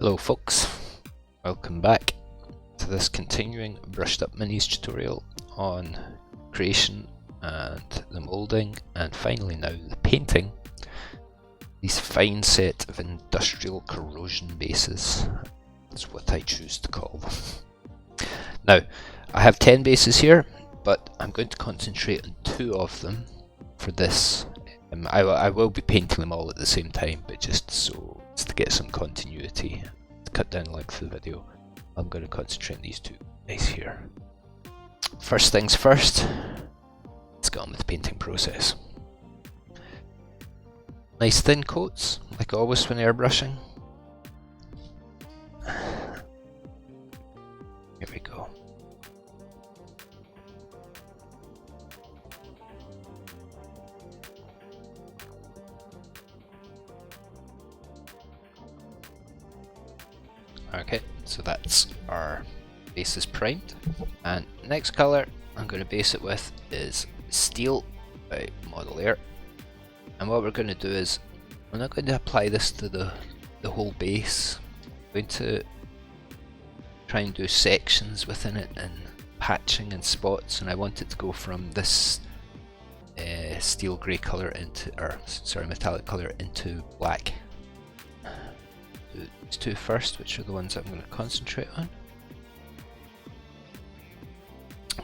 Hello folks, welcome back to this continuing brushed up minis tutorial on creation and the moulding and finally now the painting. These fine set of industrial corrosion bases, that's what I choose to call them. Now I have 10 bases here, but I'm going to concentrate on 2 of them for this. I will be painting them all at the same time, but just so it's to get some continuity, to cut down the length of the video, I'm going to concentrate on these 2 guys here. First things first, let's get on with the painting process. Nice thin coats, like always when airbrushing. Here we go. Okay, so that's our bases primed, and next colour I'm going to base it with is Steel by Model Air. And what we're going to do is, we're not going to apply this to the whole base. We're going to try and do sections within it and patching and spots, and I want it to go from this steel grey colour into, or sorry, metallic colour into black. Do these 2 first, which are the ones I'm going to concentrate on.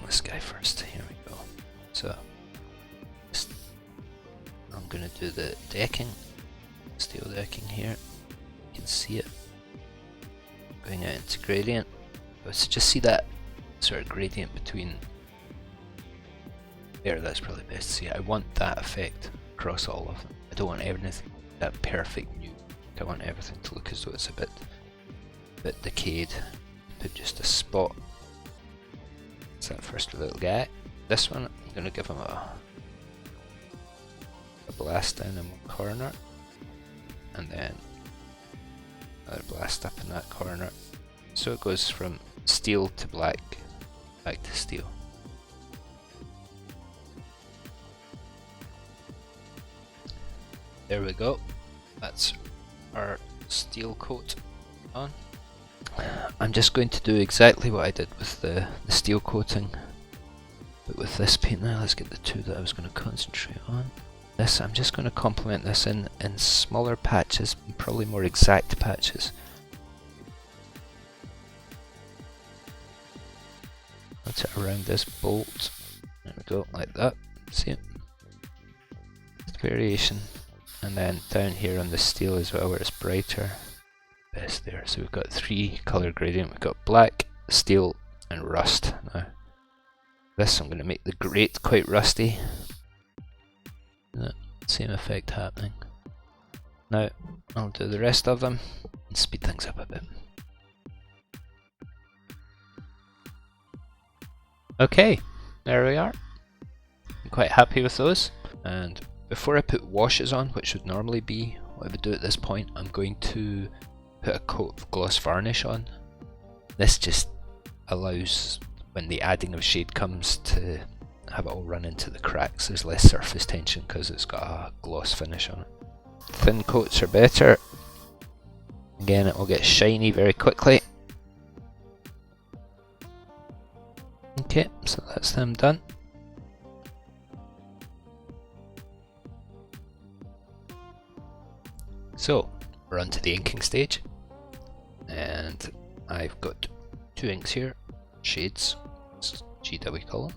This guy first, here we go. So I'm going to do the decking, steel decking here. You can see it going out into gradient. Let's just see that sort of gradient between there. That's probably best to see. I want that effect across all of them. I don't want everything that perfect new. I want everything to look as though it's a bit decayed. Put just a spot. That's that first little guy. This one, I'm going to give him a blast down in one corner, and then another blast up in that corner. So it goes from steel to black, back to steel. There we go. That's our steel coat on. I'm just going to do exactly what I did with the steel coating, but with this paint now. Let's get the 2 that I was going to concentrate on. This, I'm just going to complement this in smaller patches, and probably more exact patches. Put it around this bolt. There we go, like that. See it? Variation. And then down here on the steel as well, where it's brighter. Best there. So we've got 3 colour gradient. We've got black, steel, and rust. Now, this I'm going to make the grate quite rusty. Same effect happening. Now I'll do the rest of them and speed things up a bit. Okay, there we are. I'm quite happy with those. And before I put washes on, which would normally be what I would do at this point, I'm going to put a coat of gloss varnish on. This just allows, when the adding of shade comes, to have it all run into the cracks. There's less surface tension because it's got a gloss finish on it. Thin coats are better. Again, it will get shiny very quickly. Okay, so that's them done. So we're on to the inking stage, and I've got 2 inks here, shades, GW call them.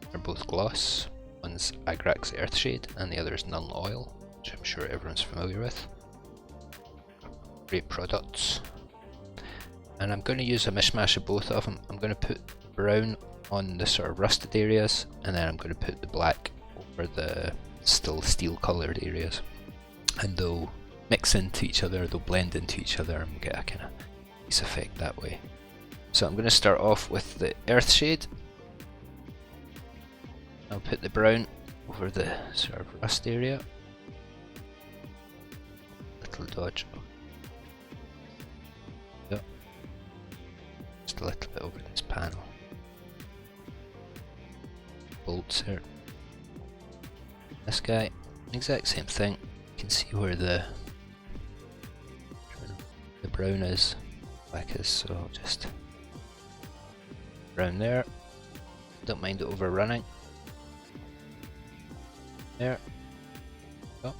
They're both gloss. One's Agrax Earthshade and the other is Null Oil, which I'm sure everyone's familiar with. Great products. And I'm going to use a mishmash of both of them. I'm going to put brown on the sort of rusted areas, and then I'm going to put the black over the still steel coloured areas. And they'll mix into each other, they'll blend into each other, and we'll get a kind of nice effect that way. So I'm going to start off with the Earthshade. I'll put the brown over the sort of rust area. Little dodge. Yep. Just a little bit over this panel. Bolts here. This guy, exact same thing. You can see where the brown is, black is, so I'll just brown there. Don't mind it overrunning. There. Go.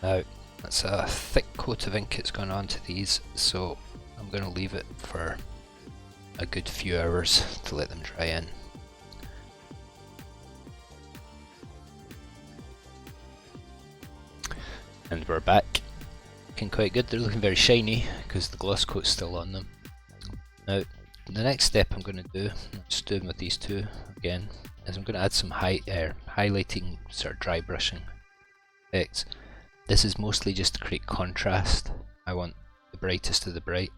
Now, that's a thick coat of ink it's gone on to these, so I'm going to leave it for a good few hours to let them dry in. And we're back. Looking quite good. They're looking very shiny because the gloss coat's still on them. Now, the next step I'm going to do, just doing with these two again, is I'm going to add some highlighting sort of dry brushing effects. This is mostly just to create contrast. I want the brightest of the bright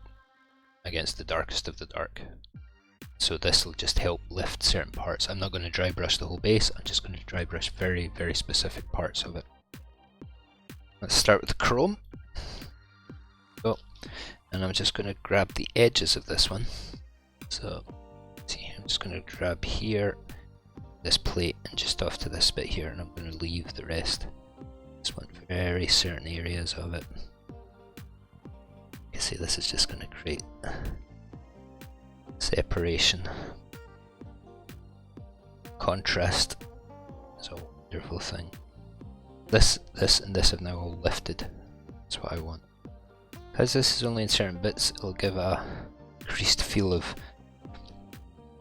against the darkest of the dark. So this will just help lift certain parts. I'm not going to dry brush the whole base, I'm just going to dry brush very, very specific parts of it. Let's start with the chrome. Oh, and I'm just going to grab the edges of this one. So, see, I'm just going to grab here, this plate, and just off to this bit here, and I'm going to leave the rest. Just want very certain areas of it. You see, this is just going to create separation. Contrast is a wonderful thing. This and this have now all lifted. That's what I want. Because this is only in certain bits, it'll give a increased feel of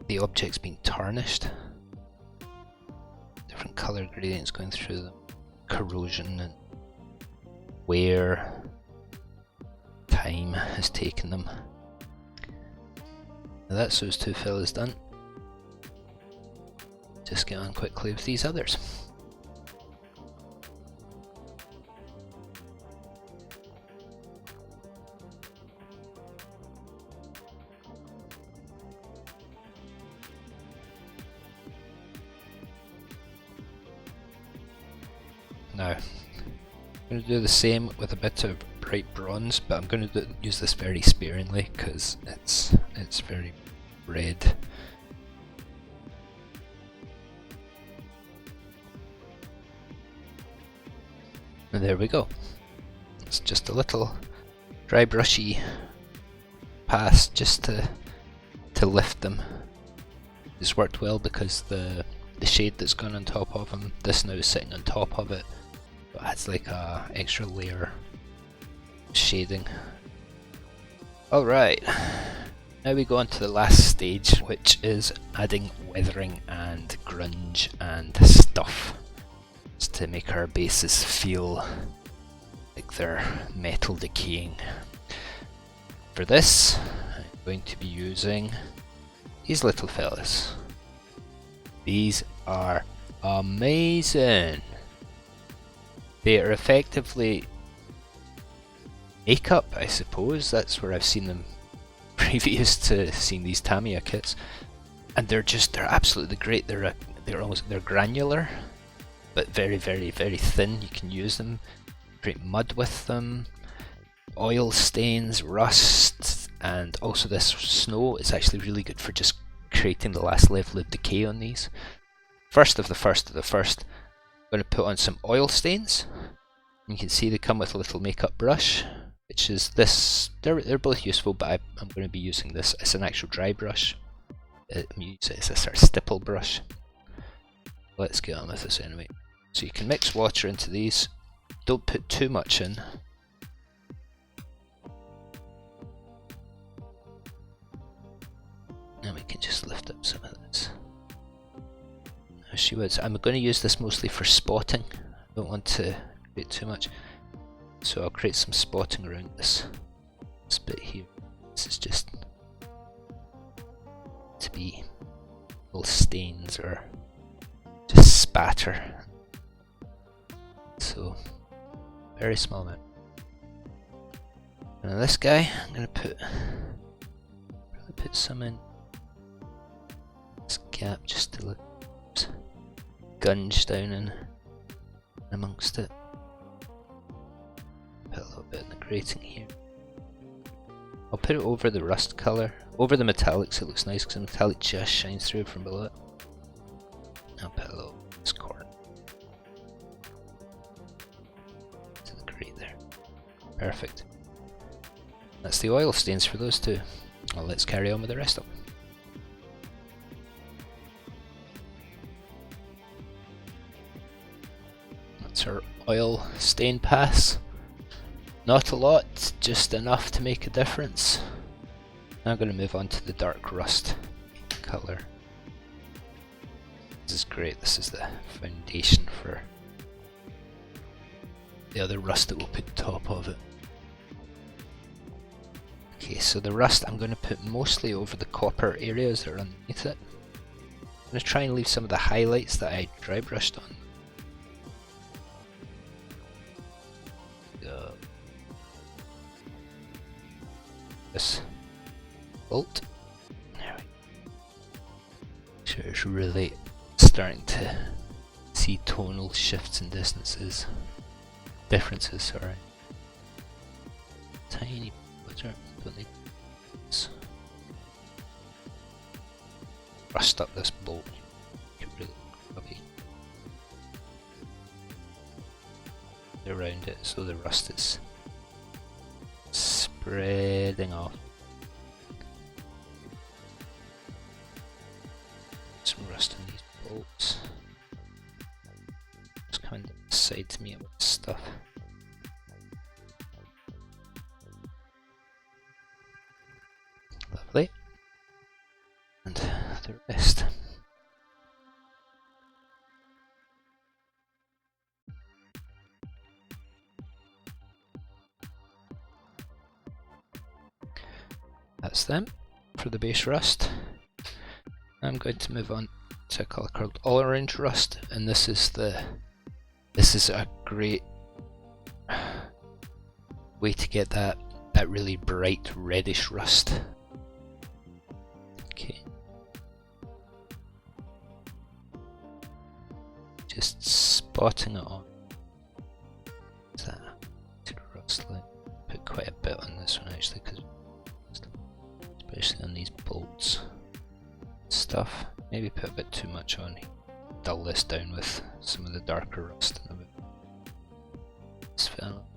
the objects being tarnished. Different colour gradients going through them. Corrosion and wear. Time has taken them. Now that's those two fellas done. Just get on quickly with these others. Now, I'm going to do the same with a bit of bright bronze, but I'm going to use this very sparingly because it's very red. And there we go. It's just a little dry brushy pass just to lift them. It's worked well because the shade that's gone on top of them, this now is sitting on top of it. It adds like a extra layer of shading. Alright, now we go on to the last stage, which is adding weathering and grunge and stuff, just to make our bases feel like they're metal decaying. For this, I'm going to be using these little fellas. These are amazing. They are effectively makeup, I suppose. That's where I've seen them previous to seeing these Tamiya kits, and they're absolutely great. They're granular, but very, very, very thin. You can use them, create mud with them, oil stains, rust, and also this snow is actually really good for just creating the last level of decay on these. First, I'm going to put on some oil stains. You can see they come with a little makeup brush, which is this. They're both useful, but I'm going to be using this as an actual dry brush. I'm using it as a sort of stipple brush. Let's get on with this anyway. So you can mix water into these. Don't put too much in. Now we can just lift up some of this. I'm going to use this mostly for spotting. I don't want to create too much, so I'll create some spotting around this bit here. This is just to be little stains or just spatter. So very small amount. And this guy, I'm going to probably put some in this gap just to look. Gunge down in amongst it. Put a little bit in the grating here. I'll put it over the rust colour. Over the metallics it looks nice because the metallic just shines through from below it. I'll put a little this corner to the grey there. Perfect. That's the oil stains for those two. Well, let's carry on with the rest of them. That's our oil stain pass. Not a lot, just enough to make a difference. Now I'm going to move on to the dark rust colour. This is great, this is the foundation for the other rust that we'll put top of it. Okay, so the rust I'm going to put mostly over the copper areas that are underneath it. I'm going to try and leave some of the highlights that I dry brushed on. This bolt. There we go. So it's really starting to see tonal shifts and differences, sorry. Tiny butter, don't need this. Rust up this bolt. It really grubby. Around it so the rust is spreading off. Some rust on these bolts. It's coming down the side to me about this stuff. Lovely. And the rest. That's them for the base rust. I'm going to move on to a colour called orange rust, and this is a great way to get that really bright reddish rust. Okay. Just spotting it on. Is that to rust line? Put quite a bit on this one actually, because especially on these bolts stuff. Maybe put a bit too much on. Dull this down with some of the darker rust in a bit. This fell.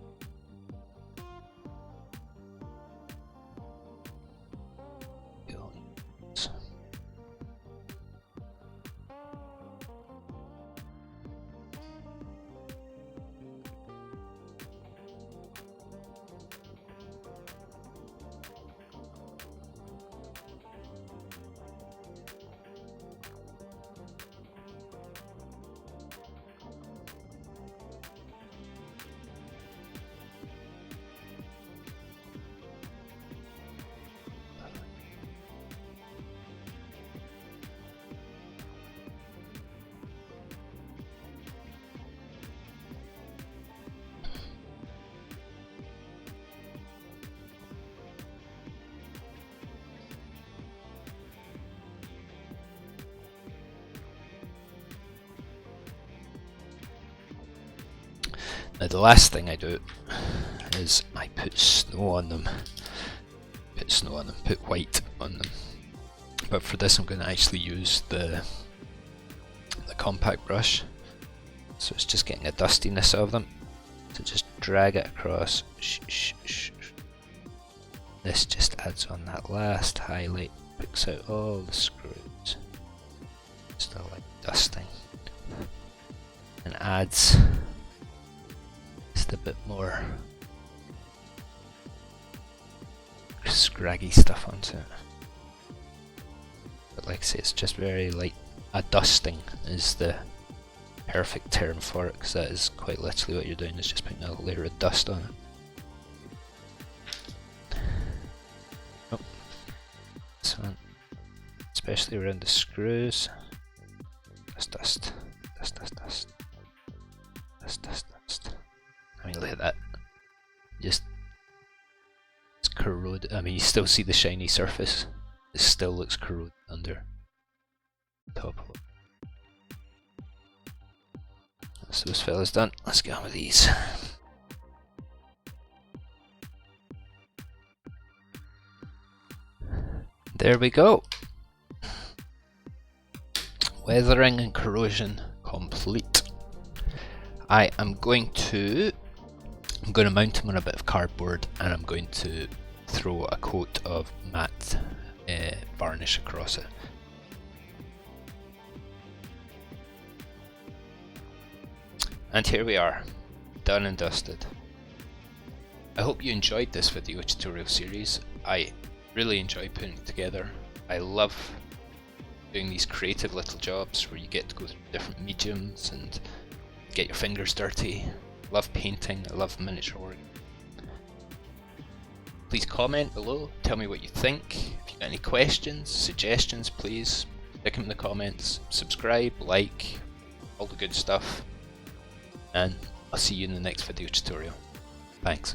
Now the last thing I do is I put snow on them. Put white on them. But for this I'm going to actually use the compact brush. So it's just getting a dustiness of them. So just drag it across. This just adds on that last highlight, picks out all the screws. Just a light dusting. And adds a bit more scraggy stuff onto it. But like I say, it's just very light. A dusting is the perfect term for it, because that is quite literally what you're doing, is just putting a layer of dust on it. Oh. This one, especially around the screws. Dust, dust, dust, dust, dust, dust, dust, dust. I mean, look at that. Just, it's corroded. I mean, you still see the shiny surface. It still looks corroded under the top of it. That's those fellas done. Let's get on with these. there we go. Weathering and corrosion complete. I'm going to mount them on a bit of cardboard, and I'm going to throw a coat of matte varnish across it. And here we are, done and dusted. I hope you enjoyed this video tutorial series. I really enjoy putting it together. I love doing these creative little jobs where you get to go through different mediums and get your fingers dirty. I love painting, I love miniature work. Please comment below, tell me what you think. If you've got any questions, suggestions, please stick them in the comments. Subscribe, like, all the good stuff. And I'll see you in the next video tutorial. Thanks.